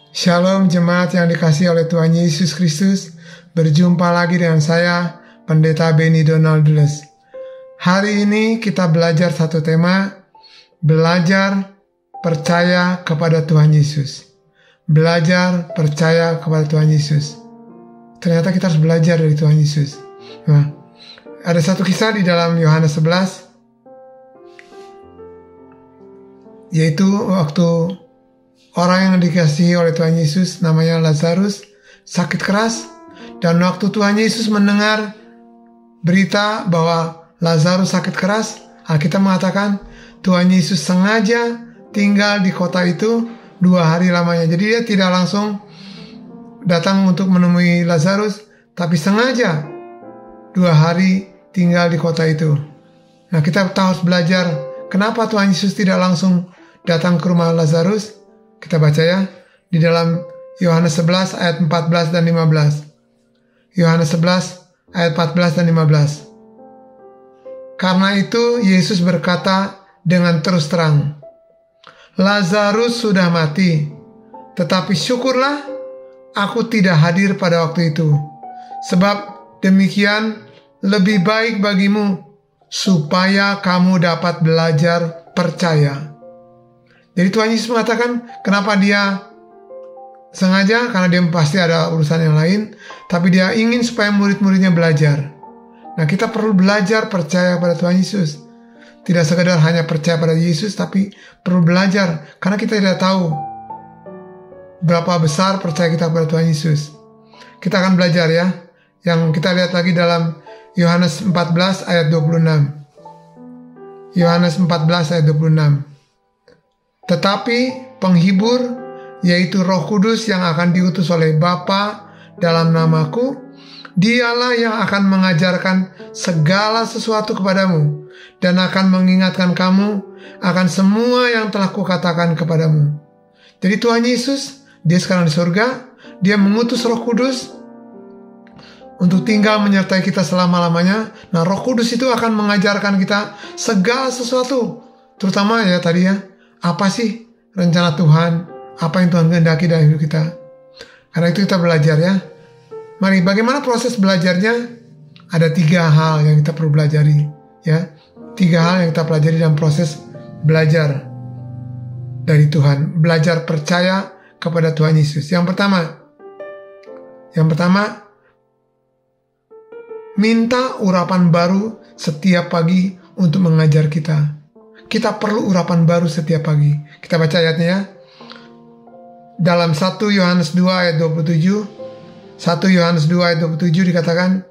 Shalom jemaat yang dikasihi oleh Tuhan Yesus Kristus. Berjumpa lagi dengan saya, Pendeta Benny Donaldus. Hari ini kita belajar satu tema, belajar percaya kepada Tuhan Yesus. Belajar percaya kepada Tuhan Yesus. Ternyata kita harus belajar dari Tuhan Yesus. Nah, ada satu kisah di dalam Yohanes 11, yaitu waktu orang yang dikasihi oleh Tuhan Yesus namanya Lazarus sakit keras, dan waktu Tuhan Yesus mendengar berita bahwa Lazarus sakit keras, Alkitab mengatakan Tuhan Yesus sengaja tinggal di kota itu 2 hari lamanya. Jadi dia tidak langsung datang untuk menemui Lazarus, tapi sengaja 2 hari tinggal di kota itu. Nah, kita harus belajar kenapa Tuhan Yesus tidak langsung datang ke rumah Lazarus. Kita baca ya, di dalam Yohanes 11 ayat 14 dan 15. Yohanes 11 ayat 14 dan 15. Karena itu Yesus berkata dengan terus terang, Lazarus sudah mati, tetapi syukurlah aku tidak hadir pada waktu itu. Sebab demikian lebih baik bagimu, supaya kamu dapat belajar percaya. Jadi Tuhan Yesus mengatakan kenapa dia sengaja, karena dia pasti ada urusan yang lain, tapi dia ingin supaya murid-muridnya belajar. Nah, kita perlu belajar percaya pada Tuhan Yesus. Tidak sekadar hanya percaya pada Yesus, tapi perlu belajar, karena kita tidak tahu berapa besar percaya kita pada Tuhan Yesus. Kita akan belajar ya, yang kita lihat lagi dalam Yohanes 14 ayat 26. Yohanes 14 ayat 26. Tetapi penghibur, yaitu Roh Kudus yang akan diutus oleh Bapa dalam namaku, dialah yang akan mengajarkan segala sesuatu kepadamu dan akan mengingatkan kamu akan semua yang telah kukatakan kepadamu. Jadi Tuhan Yesus, dia sekarang di surga, dia mengutus Roh Kudus untuk tinggal menyertai kita selama-lamanya. Nah, Roh Kudus itu akan mengajarkan kita segala sesuatu, terutama ya tadi ya, apa sih rencana Tuhan, apa yang Tuhan kehendaki dalam hidup kita. Karena itu kita belajar ya. Mari, bagaimana proses belajarnya? Ada 3 hal yang kita perlu pelajari ya. 3 hal yang kita pelajari dalam proses belajar dari Tuhan, belajar percaya kepada Tuhan Yesus. Yang pertama, minta urapan baru setiap pagi untuk mengajar kita. Kita perlu urapan baru setiap pagi. Kita baca ayatnya ya. Dalam 1 Yohanes 2 ayat 27, 1 Yohanes 2 ayat 27 dikatakan,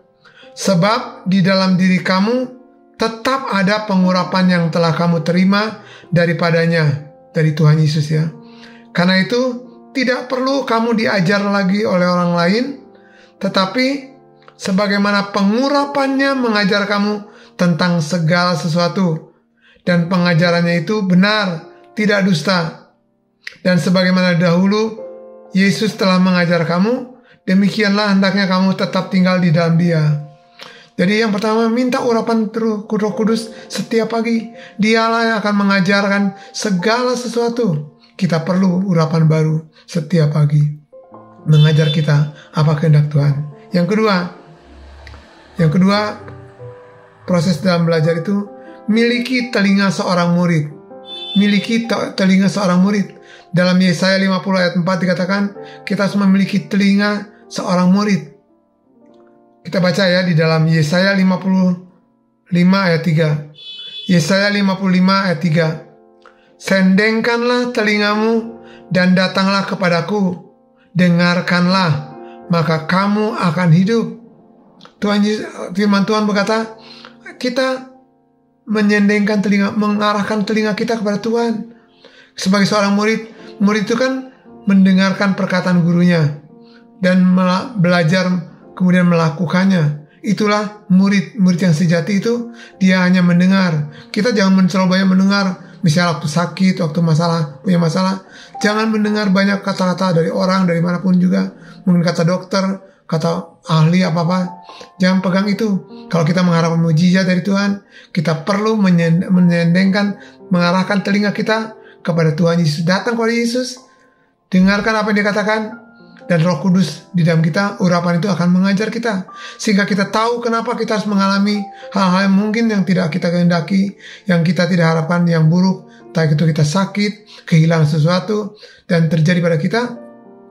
sebab di dalam diri kamu tetap ada pengurapan yang telah kamu terima daripadanya, dari Tuhan Yesus ya. Karena itu tidak perlu kamu diajar lagi oleh orang lain, tetapi sebagaimana pengurapannya mengajar kamu tentang segala sesuatu, dan pengajarannya itu benar, tidak dusta. Dan sebagaimana dahulu Yesus telah mengajar kamu, demikianlah hendaknya kamu tetap tinggal di dalam Dia. Jadi yang pertama, minta urapan Roh Kudus setiap pagi. Dialah yang akan mengajarkan segala sesuatu. Kita perlu urapan baru setiap pagi, mengajar kita apa kehendak Tuhan. Yang kedua, proses dalam belajar itu miliki telinga seorang murid. Miliki telinga seorang murid. Dalam Yesaya 50 ayat 4 dikatakan kita harus memiliki telinga seorang murid. Kita baca ya di dalam Yesaya 55 ayat 3. Yesaya 55 ayat 3. Sendengkanlah telingamu dan datanglah kepadaku. Dengarkanlah, maka kamu akan hidup. Firman Tuhan berkata, kita menyendengkan telinga, mengarahkan telinga kita kepada Tuhan. Sebagai seorang murid itu kan mendengarkan perkataan gurunya dan belajar kemudian melakukannya. Itulah murid yang sejati itu, dia hanya mendengar. Kita jangan terlalu banyak mendengar, misalnya waktu sakit, waktu punya masalah. Jangan mendengar banyak kata-kata dari orang, dari manapun juga. Mungkin kata dokter, kata ahli apa-apa, jangan pegang itu. Kalau kita mengharapkan mujizat dari Tuhan, kita perlu mengarahkan telinga kita kepada Tuhan Yesus. Datang kepada Yesus, dengarkan apa yang Dia katakan, dan Roh Kudus di dalam kita, urapan itu akan mengajar kita, sehingga kita tahu kenapa kita harus mengalami hal-hal yang mungkin yang tidak kita kehendaki, yang kita tidak harapkan, yang buruk. Entah itu kita sakit, kehilangan sesuatu, dan terjadi pada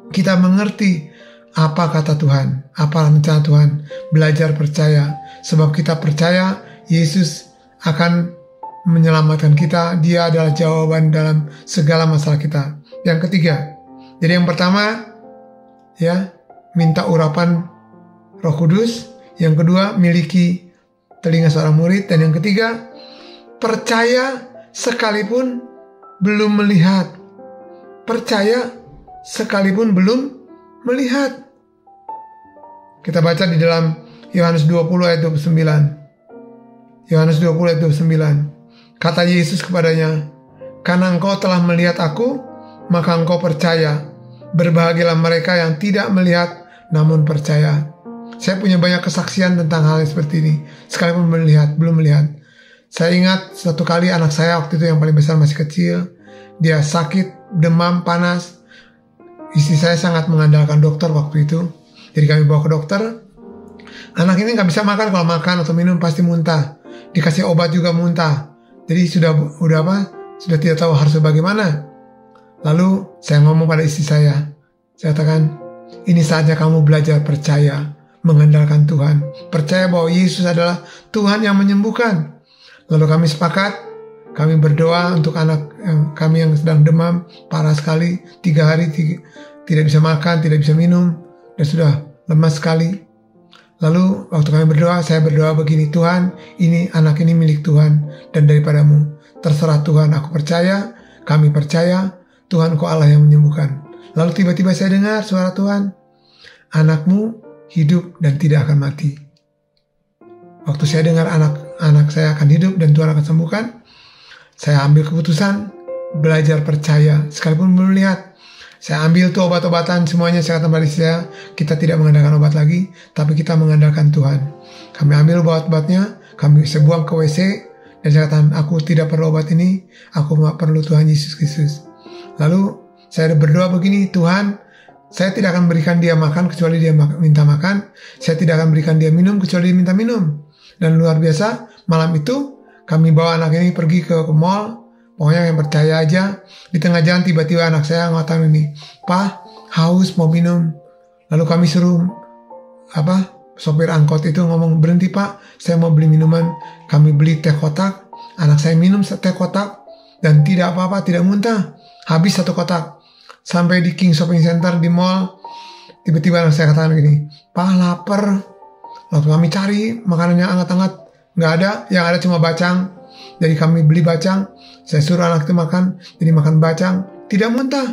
kita mengerti apa kata Tuhan, apa rencana Tuhan, belajar percaya, sebab kita percaya Yesus akan menyelamatkan kita. Dia adalah jawaban dalam segala masalah kita. Yang ketiga, jadi yang pertama, ya, minta urapan Roh Kudus. Yang kedua, miliki telinga seorang murid. Dan yang ketiga, percaya sekalipun belum melihat. Percaya sekalipun belum melihat. Kita baca di dalam Yohanes 20 ayat 29. Yohanes 20 ayat 29. Kata Yesus kepadanya, "Karena engkau telah melihat aku, maka engkau percaya. Berbahagialah mereka yang tidak melihat namun percaya." Saya punya banyak kesaksian tentang hal seperti ini, sekalipun belum melihat. Saya ingat satu kali anak saya waktu itu yang paling besar masih kecil, dia sakit, demam, panas. Istri saya sangat mengandalkan dokter waktu itu. Jadi kami bawa ke dokter. Anak ini nggak bisa makan, kalau makan atau minum pasti muntah. Dikasih obat juga muntah. Jadi sudah tidak tahu harus bagaimana. Lalu saya ngomong pada istri saya katakan, ini saatnya kamu belajar percaya, mengandalkan Tuhan, percaya bahwa Yesus adalah Tuhan yang menyembuhkan. Lalu kami sepakat, kami berdoa untuk anak kami yang sedang demam parah sekali, 3 hari tidak bisa makan, tidak bisa minum, dan sudah lemas sekali. Lalu waktu kami berdoa, saya berdoa begini, Tuhan, ini anak ini milik Tuhan dan daripadamu. Terserah Tuhan, aku percaya, kami percaya, Tuhan Engkau Allah yang menyembuhkan. Lalu tiba-tiba saya dengar suara Tuhan, anakmu hidup dan tidak akan mati. Waktu saya dengar anak saya akan hidup dan Tuhan akan sembuhkan, saya ambil keputusan belajar percaya sekalipun belum lihat. Saya ambil tuh obat-obatan semuanya, saya kata pada saya, kita tidak mengandalkan obat lagi, tapi kita mengandalkan Tuhan. Kami ambil obat-obatnya, kami buang ke WC, dan saya katakan, aku tidak perlu obat ini, aku perlu Tuhan Yesus Kristus. Lalu saya berdoa begini, Tuhan, saya tidak akan berikan dia makan kecuali dia minta makan, saya tidak akan berikan dia minum kecuali dia minta minum. Dan luar biasa, malam itu kami bawa anak ini pergi ke mall, pokoknya yang percaya aja. Di tengah jalan tiba-tiba anak saya ngatakan ini, "Pak, haus mau minum." Lalu kami suruh sopir angkot itu ngomong, "Berhenti Pak, saya mau beli minuman." Kami beli teh kotak, anak saya minum teh kotak dan tidak apa-apa, tidak muntah. Habis 1 kotak. Sampai di King Shopping Center di mall, tiba-tiba anak saya katakan gini, "Pak, lapar." Lalu kami cari makanan yang hangat-hangat, nggak ada, yang ada cuma bacang. Jadi kami beli bacang, saya suruh anak itu makan, jadi makan bacang, tidak muntah.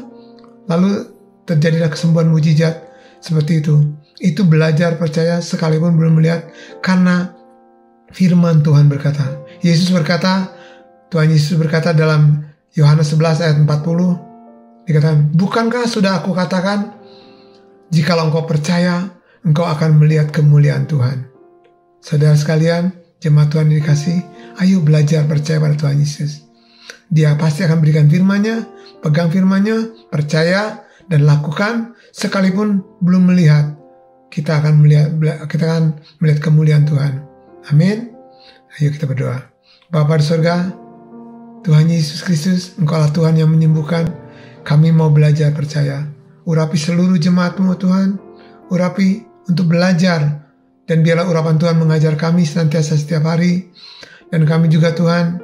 Lalu terjadilah kesembuhan mujizat seperti itu. Itu belajar percaya sekalipun belum melihat, karena firman Tuhan berkata. Tuhan Yesus berkata dalam Yohanes 11 ayat 40, dikatakan, "Bukankah sudah aku katakan, jikalau engkau percaya, engkau akan melihat kemuliaan Tuhan." Saudara sekalian, jemaat Tuhan yang dikasih, ayo belajar percaya pada Tuhan Yesus. Dia pasti akan berikan firman-Nya, pegang firman-Nya, percaya dan lakukan sekalipun belum melihat. Kita akan melihat kemuliaan Tuhan. Amin. Ayo kita berdoa. Bapa di surga, Tuhan Yesus Kristus, Engkau adalah Tuhan yang menyembuhkan. Kami mau belajar percaya. Urapi seluruh jemaat-Mu Tuhan. Urapi untuk belajar. Dan biarlah urapan Tuhan mengajar kami senantiasa setiap hari. Dan kami juga Tuhan,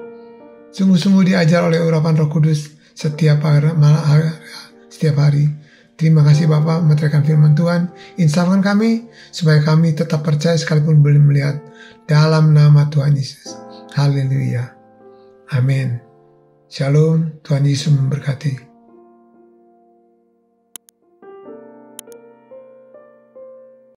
sungguh-sungguh diajar oleh urapan Roh Kudus setiap hari. Terima kasih Bapa, meteraikan firman Tuhan. Insafkan kami, supaya kami tetap percaya sekalipun belum melihat. Dalam nama Tuhan Yesus. Haleluya. Amin. Shalom, Tuhan Yesus memberkati.